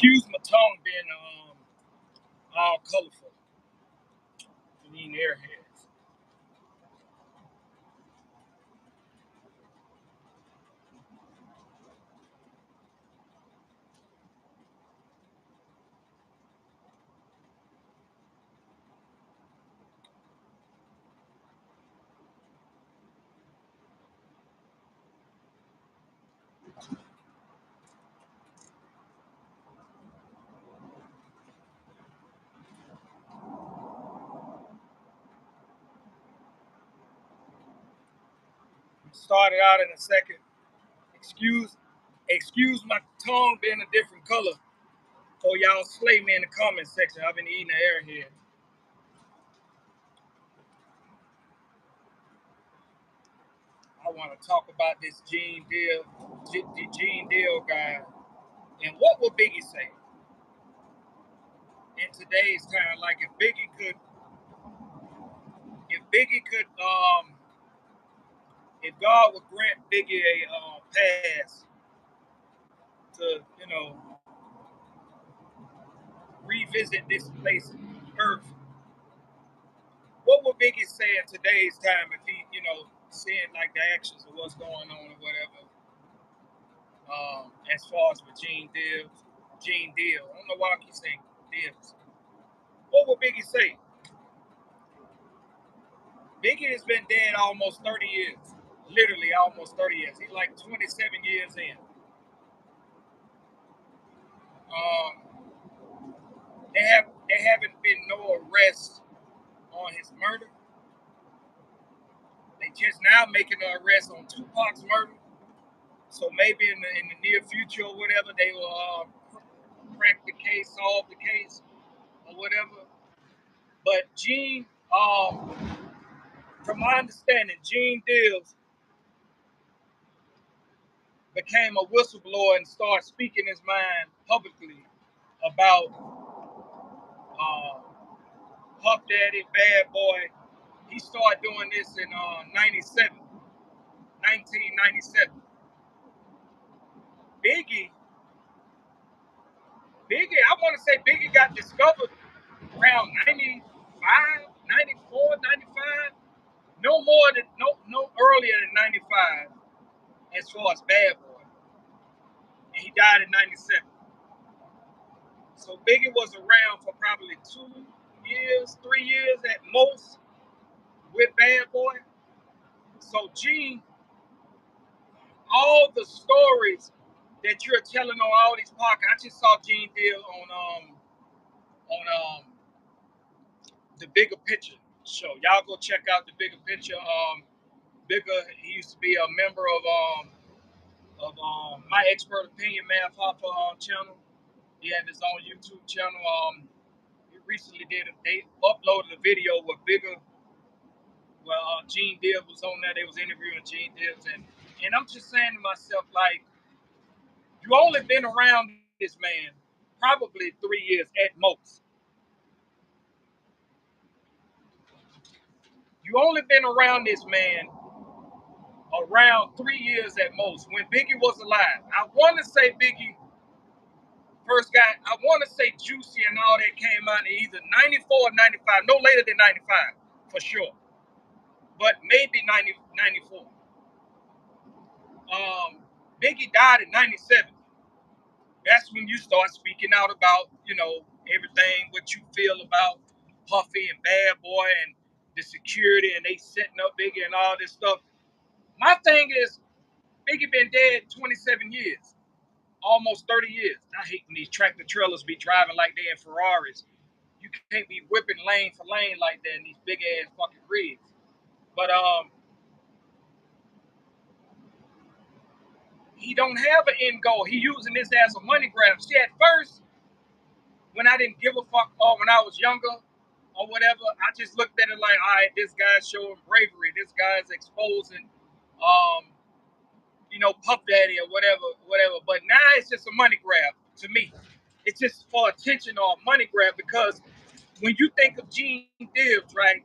Excuse my tongue being all colorful. You need airheads. Started out in a second. Excuse, excuse my tongue being a different color. So y'all slay me in the comment section. I've been eating an airhead. I want to talk about this Gene Deal guy, and what would Biggie say in today's time? Like if God would grant Biggie a pass to, revisit this place, Earth, what would Biggie say in today's time if he, seeing like the actions of what's going on or whatever, as far as with Gene Deal. I don't know why I keep saying Deals. What would Biggie say? Biggie has been dead almost 30 years. Literally almost 30 years. He's like 27 years in. Um, there haven't been no arrests on his murder. They just now making an arrest on Tupac's murder. So maybe in the near future or whatever, they will crack the case, solve the case, or whatever. But Gene, from my understanding, Gene Deals became a whistleblower and started speaking his mind publicly about uh, Puff Daddy, Bad Boy. He started doing this in 1997. Biggie, I want to say Biggie got discovered around 95, 94, 95. No earlier than 95 as far as Bad Boy. And he died in 97. So Biggie was around for probably 2 years, 3 years at most with Bad Boy. So Gene, all the stories that you're telling on all these podcasts, I just saw Gene Deal on the Bigger Picture show. Y'all go check out the Bigger Picture. Bigger, he used to be a member of My Expert Opinion Math Hopper channel. He had his own YouTube channel. He recently they uploaded a video with Bigger. Well, Gene Deal was on there. They was interviewing Gene Deal, and I'm just saying to myself, like, you only been around this man probably 3 years at most. You only been around this man around 3 years at most. When Biggie was alive, I want to say Biggie first got, I want to say Juicy and all that came out in either 94 or 95, no later than 95 for sure, but maybe 94. Biggie died in 97. That's when you start speaking out about, everything, what you feel about Puffy and Bad Boy and the security and they setting up Biggie and all this stuff. My thing is, Biggie been dead 27 years, almost 30 years. I hate when these tractor trailers be driving like they in Ferraris. You can't be whipping lane for lane like that in these big ass fucking rigs. But he don't have an end goal. He using this as a money grab. See, at first, when I didn't give a fuck, or when I was younger, or whatever, I just looked at it like, all right, this guy's showing bravery. This guy's exposing, Puff Daddy or whatever. But now it's just a money grab to me. It's just for attention or money grab because when you think of Gene Dibs, right?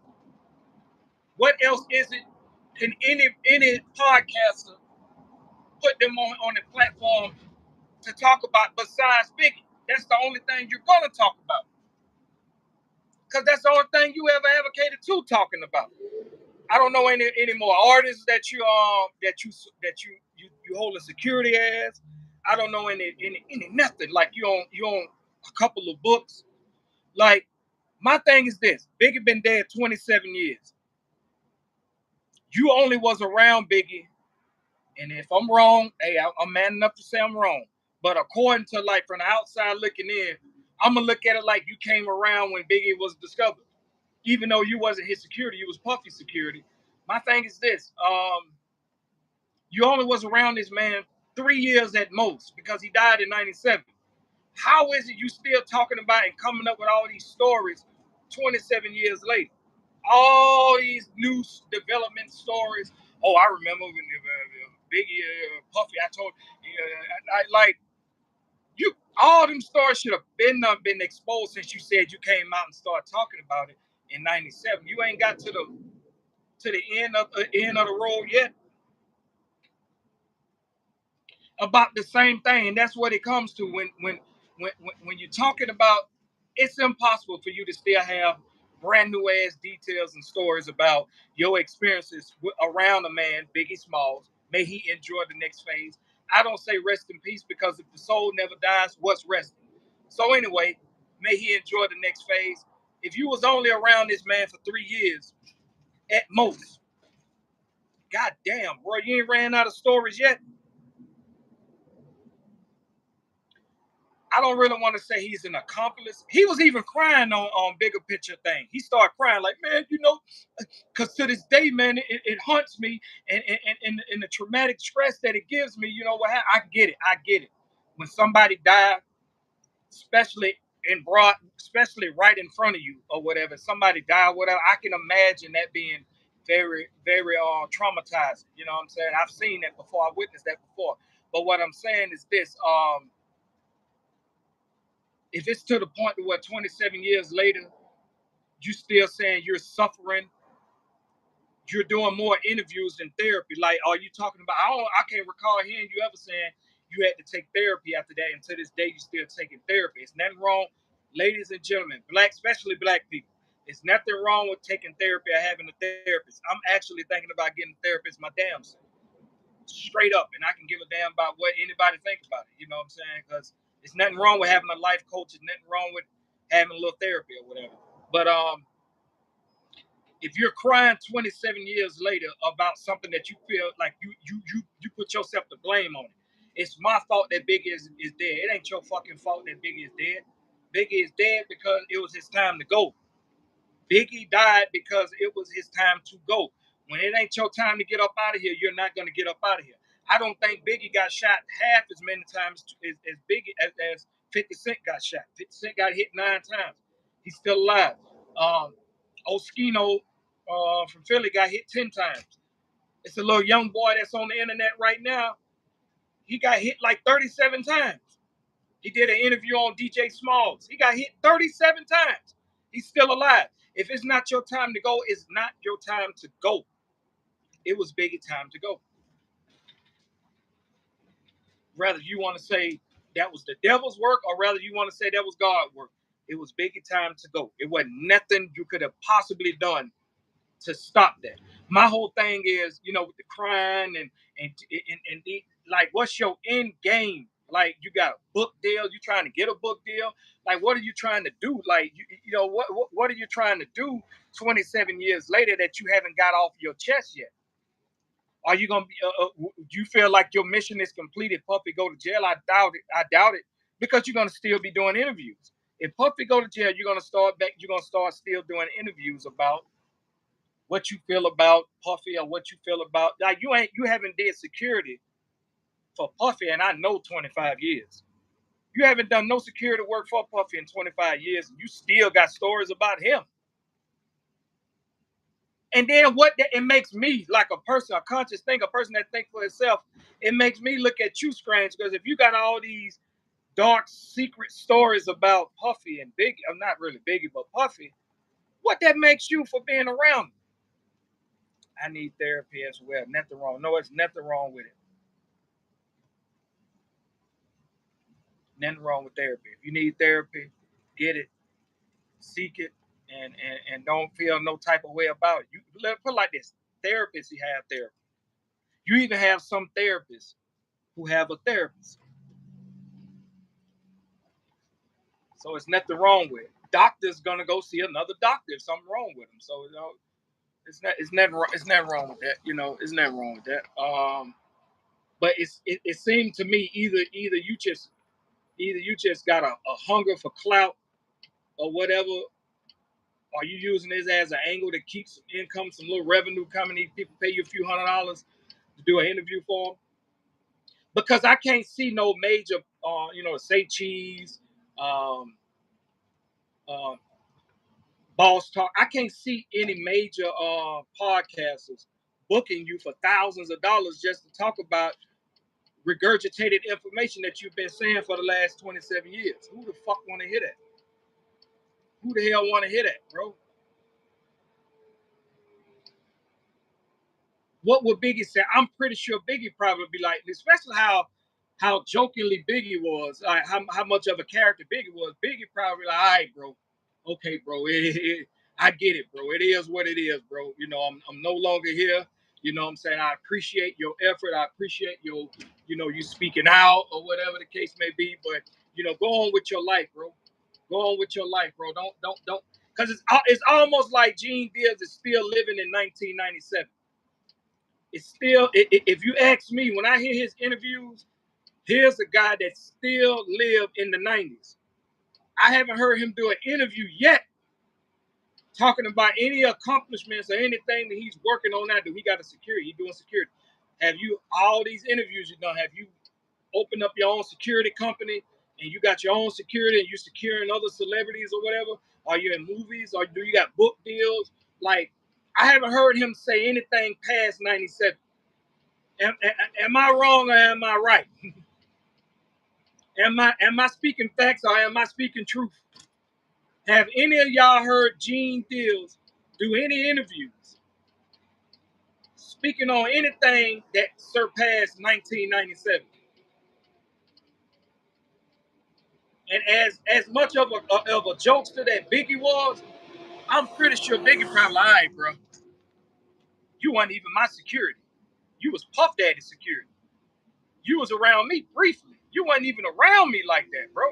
What else is it? Can any podcaster put them on the platform to talk about besides Biggie? that's the only thing you're gonna talk about. Because that's the only thing you ever advocated to talking about. I don't know any more artists that you hold a security as. I don't know any nothing. Like you own a couple of books. Like my thing is this: Biggie been dead 27 years. You only was around Biggie, and if I'm wrong, hey, I'm man enough to say I'm wrong. But according to like from the outside looking in, I'm gonna look at it like you came around when Biggie was discovered, even though you wasn't his security, you was Puffy's security. My thing is this: you only was around this man 3 years at most because he died in '97. How is it you still talking about and coming up with all these stories 27 years later? All these new development stories. Oh, I remember when Biggie, Puffy. I told like you. All them stories should have been exposed since you said you came out and started talking about it in '97. You ain't got to the end of the road yet about the same thing. And that's what it comes to when you're talking about. It's impossible for you to still have brand new ass details and stories about your experiences around a man, Biggie Smalls. May he enjoy the next phase. I don't say rest in peace because if the soul never dies, what's resting? So anyway, may he enjoy the next phase. If you was only around this man for 3 years at most, god damn, bro, you ain't ran out of stories yet. I don't really want to say he's an accomplice. He was even crying on bigger picture thing. He started crying like, man, because to this day, man, it haunts me and the traumatic stress that it gives me. You know what? I get it. I get it. When somebody died, especially especially right in front of you or whatever, somebody died, whatever. I can imagine that being very, very traumatizing. You know what I'm saying? I've seen that before. I witnessed that before. But what I'm saying is this: if it's to the point to where 27 years later, you still saying you're suffering, you're doing more interviews than therapy. Like, are you talking about? I can't recall hearing you ever saying you had to take therapy after that. And to this day, you still taking therapy. It's nothing wrong, ladies and gentlemen, especially black people. It's nothing wrong with taking therapy or having a therapist. I'm actually thinking about getting a therapist my damn self, straight up, and I can give a damn about what anybody thinks about it. You know what I'm saying? Because it's nothing wrong with having a life coach. There's nothing wrong with having a little therapy or whatever. But if you're crying 27 years later about something that you feel like you put yourself to blame on it, it's my fault that Biggie is dead. It ain't your fucking fault that Biggie is dead. Biggie is dead because it was his time to go. Biggie died because it was his time to go. When it ain't your time to get up out of here, you're not going to get up out of here. I don't think Biggie got shot half as many times as Biggie as 50 Cent got shot. 50 Cent got hit 9 times. He's still alive. Oskino from Philly got hit 10 times. It's a little young boy that's on the internet right now. He got hit like 37 times. He did an interview on DJ Smalls. He got hit 37 times. He's still alive. If it's not your time to go, it's not your time to go. It was Biggie time to go. Rather you want to say that was the devil's work, or rather you want to say that was God's work. It was Biggie time to go. It wasn't nothing you could have possibly done to stop that. My whole thing is, with the crying and like, what's your end game? Like, you got a book deal, you trying to get a book deal. Like, what are you trying to do? Like, what are you trying to do 27 years later that you haven't got off your chest yet? Are you gonna be? Do you feel like your mission is completed? Puffy go to jail? I doubt it. I doubt it because you're gonna still be doing interviews. If Puffy go to jail, you're gonna start back. You're gonna start still doing interviews about what you feel about Puffy or what you feel about, like, you haven't did security for Puffy, and I know 25 years. You haven't done no security work for Puffy in 25 years. You still got stories about him. And then it makes me, like a person, a conscious thinker, a person that thinks for itself, it makes me look at you strange, because if you got all these dark secret stories about Puffy and Biggie, I'm not really Biggie, but Puffy, what that makes you for being around? I need therapy as well. Nothing wrong. No, it's nothing wrong with it. Nothing wrong with therapy. If you need therapy, get it, seek it, and don't feel no type of way about it. You let put it like this: therapists, you have therapy. You even have some therapists who have a therapist. So it's nothing wrong with it. Doctor's gonna go see another doctor if something wrong with him. So it's never wrong with that. It's never wrong with that. But it seemed to me either you just got a hunger for clout or whatever, or you using this as an angle to keep some income, some little revenue coming. These people pay you a few $100s to do an interview for them. Because I can't see no major, say cheese, um, uh, boss talk. I can't see any major podcasters booking you for thousands of dollars just to talk about regurgitated information that you've been saying for the last 27 years. Who the fuck want to hear that? Who the hell want to hear that, bro? What would Biggie say? I'm pretty sure Biggie probably be like, especially how jokingly Biggie was, how much of a character Biggie was. Biggie probably like, all right, bro, okay, bro, I get it, bro. It is what it is, bro. I'm no longer here. You know what I'm saying? I appreciate your effort. I appreciate you speaking out or whatever the case may be. But go on with your life, bro. Go on with your life, bro. Don't, because it's almost like Gene Deals is still living in 1997. It's still, if you ask me, when I hear his interviews, here's a guy that still lived in the 90s. I haven't heard him do an interview yet talking about any accomplishments or anything that he's working on now. He got a security, he's doing security. Have you, all these interviews you've done, have you opened up your own security company and you got your own security and you're securing other celebrities or whatever? Are you in movies or do you got book deals? Like, I haven't heard him say anything past 97. Am I wrong or am I right? Am I speaking facts or am I speaking truth? Have any of y'all heard Gene Deals do any interviews speaking on anything that surpassed 1997? And as much of a jokester that Biggie was, I'm pretty sure Biggie probably, all right, bro, you weren't even my security. You was Puff Daddy security. You was around me briefly. You wasn't even around me like that, bro.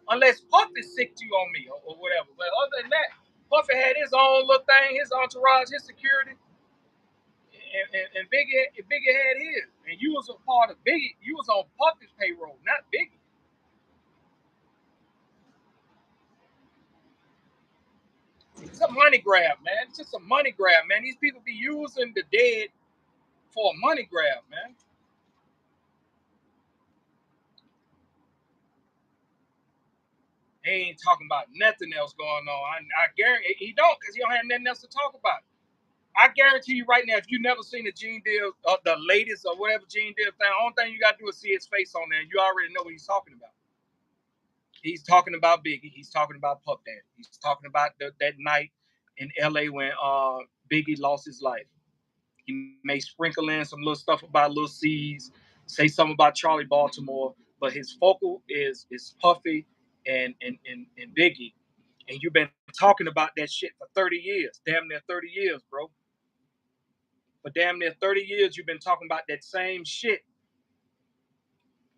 Unless Puffy sicked you on me or whatever. But other than that, Puffy had his own little thing, his entourage, his security, and Biggie had his. And you was a part of Biggie. You was on Puffy's payroll, not Biggie. It's a money grab, man. It's just a money grab, man. These people be using the dead for a money grab, man. He ain't talking about nothing else going on. I guarantee he don't, because he don't have nothing else to talk about. I guarantee you right now, if you never seen the Gene Deal, the latest or whatever Gene Deal thing, the only thing you got to do is see his face on there. You already know what he's talking about. He's talking about Biggie. He's talking about Puff Daddy. He's talking about that night in LA when Biggie lost his life. He may sprinkle in some little stuff about Lil C's, say something about Charlie Baltimore, but his focal is Puffy and Biggie. And you've been talking about that shit for 30 years, damn near 30 years, bro. For damn near 30 years, you've been talking about that same shit.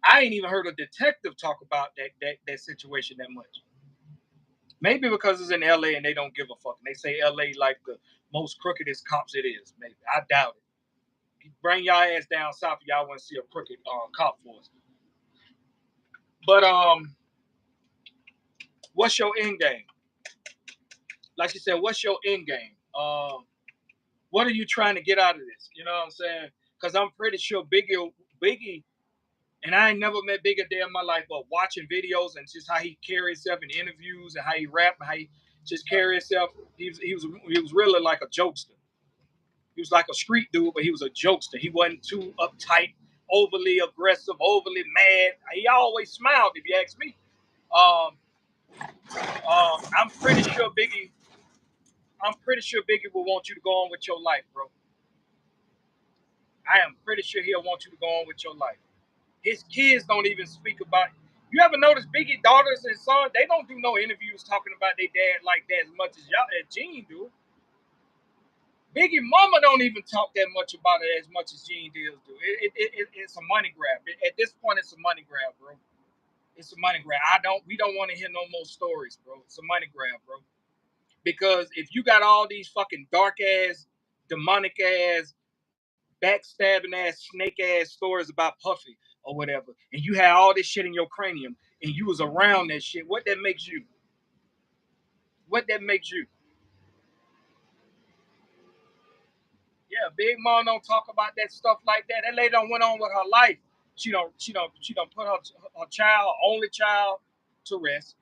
I ain't even heard a detective talk about that situation that much. Maybe because it's in LA and they don't give a fuck. And they say LA like the most crookedest cops it is. Maybe. I doubt it. Bring y'all ass down south if y'all want to see a crooked cop force. But what's your end game? Like you said, what's your end game? What are you trying to get out of this? You know what I'm saying? Because I'm pretty sure Biggie, and I ain't never met Biggie a day in my life, but watching videos and just how he carry himself in interviews and how he rap and how he just carry himself, he was really like a jokester. He was like a street dude, but he was a jokester. He wasn't too uptight, overly aggressive, overly mad. He always smiled, if you ask me. Um, I'm pretty sure Biggie. I'm pretty sure Biggie will want you to go on with your life, bro. I am pretty sure he'll want you to go on with your life. His kids don't even speak about. You ever notice Biggie daughters and sons? They don't do no interviews talking about their dad like that as much as y'all as Gene do. Biggie mama don't even talk that much about it as much as Gene deals do. It's a money grab. At this point, it's a money grab, bro. It's a money grab. We don't want to hear no more stories, bro. It's a money grab, bro. Because if you got all these fucking dark ass, demonic ass, backstabbing ass, snake ass stories about Puffy or whatever, and you had all this shit in your cranium, and you was around that shit, what that makes you? What that makes you? Yeah, Big Mom don't talk about that stuff like that. That lady don't went on with her life. She don't put her child, only child, to rest.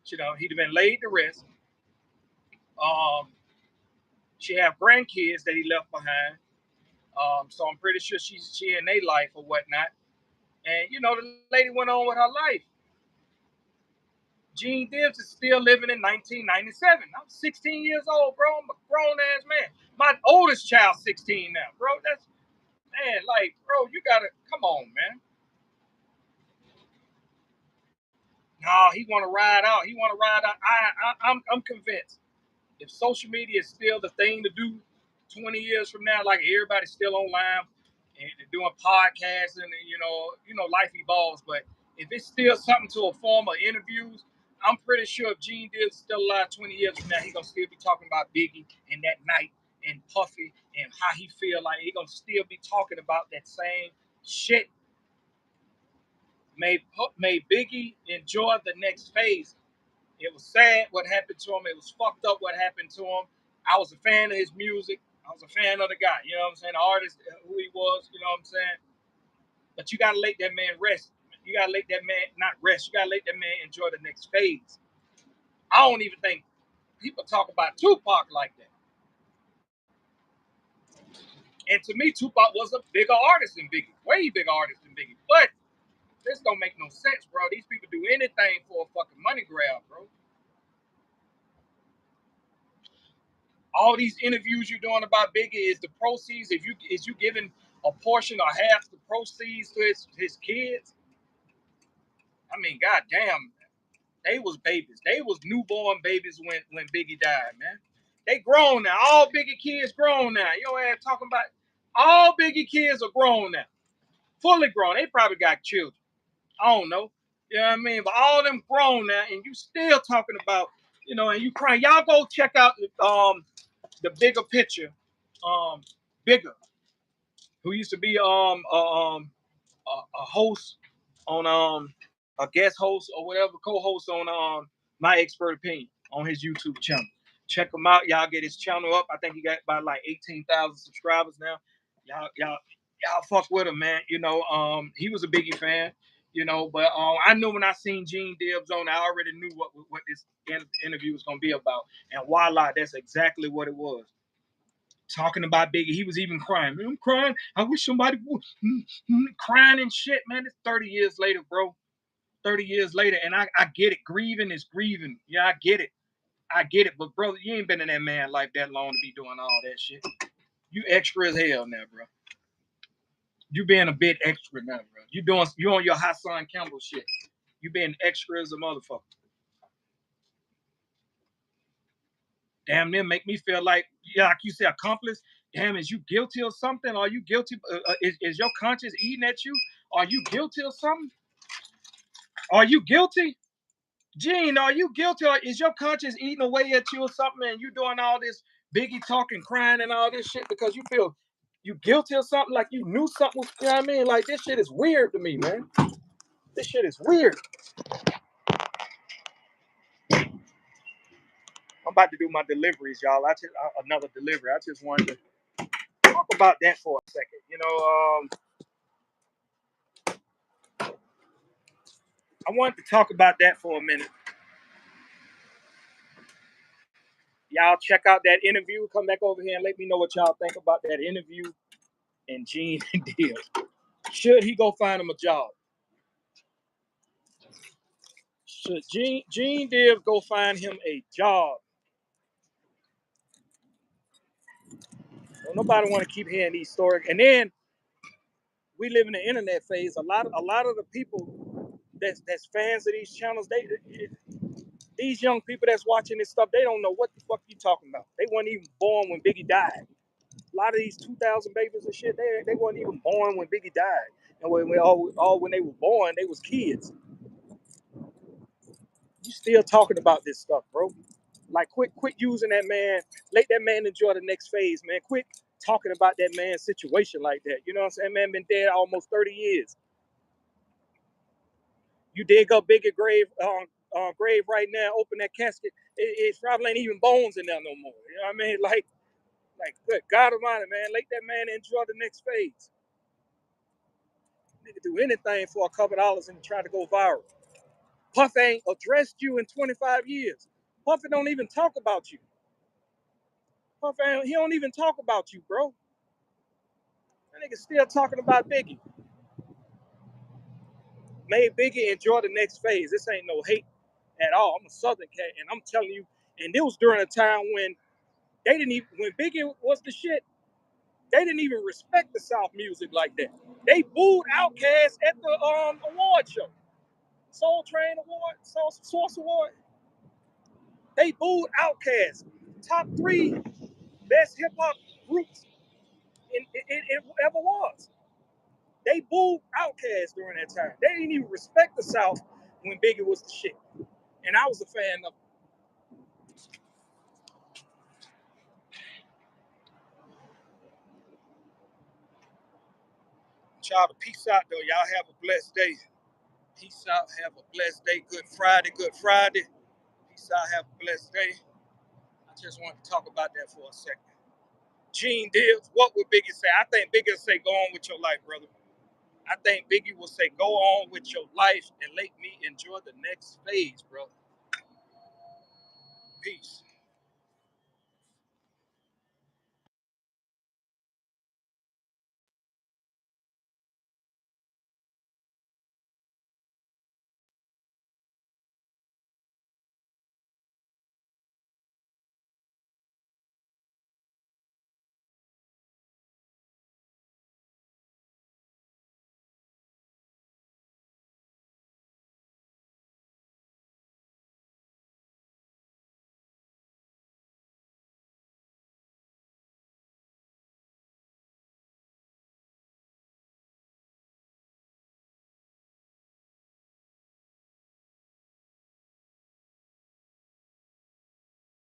He'd have been laid to rest. Um, she have grandkids that he left behind. So I'm pretty sure she in their life or whatnot. And the lady went on with her life. Gene Dibs is still living in 1997. I'm 16 years old, bro. I'm a grown ass man. My oldest child 16 now, bro. That's man, like, bro, you gotta come on, man. No, he want to ride out. He want to ride out. I'm convinced. If social media is still the thing to do 20 years from now, like everybody's still online and they're doing podcasts and life evolves. But if it's still something to a form of interviews, I'm pretty sure if Gene Dibs is still alive 20 years from now, he's gonna still be talking about Biggie and that night and Puffy and how he feel like he gonna still be talking about that same shit. Made Biggie enjoy the next phase. It was sad what happened to him. It was fucked up what happened to him. I was a fan of his music. I was a fan of the guy. You know what I'm saying? The artist, who he was. You know what I'm saying? But you gotta let that man rest. You gotta let that man not rest. You gotta let that man enjoy the next phase. I don't even think people talk about Tupac like that. And to me, Tupac was a bigger artist than Biggie, way bigger artist than Biggie. But this don't make no sense, bro. These people do anything for a fucking money grab, bro. All these interviews you're doing about Biggie is the proceeds. If you is you giving a portion or half the proceeds to his kids? I mean, goddamn, they was babies. They was newborn babies when Biggie died, man. They grown now. All Biggie kids grown now. Your ass talking about all Biggie kids are grown now, fully grown. They probably got children. I don't know. You know what I mean? But all them grown now, and you still talking about, and you crying. Y'all go check out the bigger picture, bigger, who used to be a host on a guest host or whatever, co-host on My Expert Opinion on his YouTube channel. Check him out. Y'all get his channel up. I think he got about like 18,000 subscribers now. Y'all fuck with him, man. He was a Biggie fan. But I knew when I seen Gene Dibs on, I already knew what this interview was gonna be about. And voila, that's exactly what it was. Talking about Biggie, he was even crying. Man, I'm crying. I wish somebody would crying and shit, man. It's 30 years later, bro. 30 years later, and I get it. Grieving is grieving. Yeah, I get it. I get it. But bro, you ain't been in that man life that long to be doing all that shit. You extra as hell now, bro. You being a bit extra now, bro. You on your Hassan Campbell shit. You being extra as a motherfucker. Damn, them make me feel like, yeah, like you say, accomplice. Damn, is you guilty of something? Are you guilty? Is your conscience eating at you? Are you guilty of something? Are you guilty? Gene, are you guilty? Or is your conscience eating away at you or something and you doing all this Biggie talking, crying and all this shit because you feel you guilty of something, like you knew something was, you know what I mean? Like, this shit is weird to me, man. This shit is weird. I'm about to do my deliveries, y'all. Another delivery. I just wanted to talk about that for a second. I wanted to talk about that for a minute. Y'all check out that interview. Come back over here and let me know what y'all think about that interview and Gene Dibs. Should he go find him a job? Should Gene Dibs go find him a job? Well, nobody want to keep hearing these stories. And then we live in the internet phase. A lot of the people that's fans of these channels, these young people that's watching this stuff, they don't know what the fuck you talking about. They weren't even born when Biggie died. A lot of these 2000 babies and shit, they weren't even born when Biggie died. And when they were born, they was kids. You still talking about this stuff, bro. Like, quit using that man. Let that man enjoy the next phase, man. Quit talking about that man's situation like that. You know what I'm saying? Man been dead almost 30 years. You dig up Biggie grave right now, open that casket. It probably ain't even bones in there no more. You know what I mean? Like, good God Almighty, man. Let that man enjoy the next phase. Nigga do anything for a couple dollars and try to go viral. Puff ain't addressed you in 25 years. Puffy don't even talk about you. He don't even talk about you, bro. That nigga still talking about Biggie. Made Biggie enjoy the next phase. This ain't no hate at all. I'm a Southern cat, and I'm telling you, and it was during a time when when Biggie was the shit, they didn't even respect the South music like that. They booed Outkast at the award show. Soul Train Award, Source Award. They booed Outkast. Top 3 best hip hop groups it ever was. They booed Outkast during that time. They didn't even respect the South when Biggie was the shit. And I was a fan of. Y'all, peace out though. Y'all have a blessed day. Peace out. Have a blessed day. Good Friday. Good Friday. Peace out. Have a blessed day. I just wanted to talk about that for a second. Gene Deals, what would Biggie say? I think Biggie would say, go on with your life, brother. I think Biggie will say, go on with your life and let me enjoy the next phase, brother. Peace.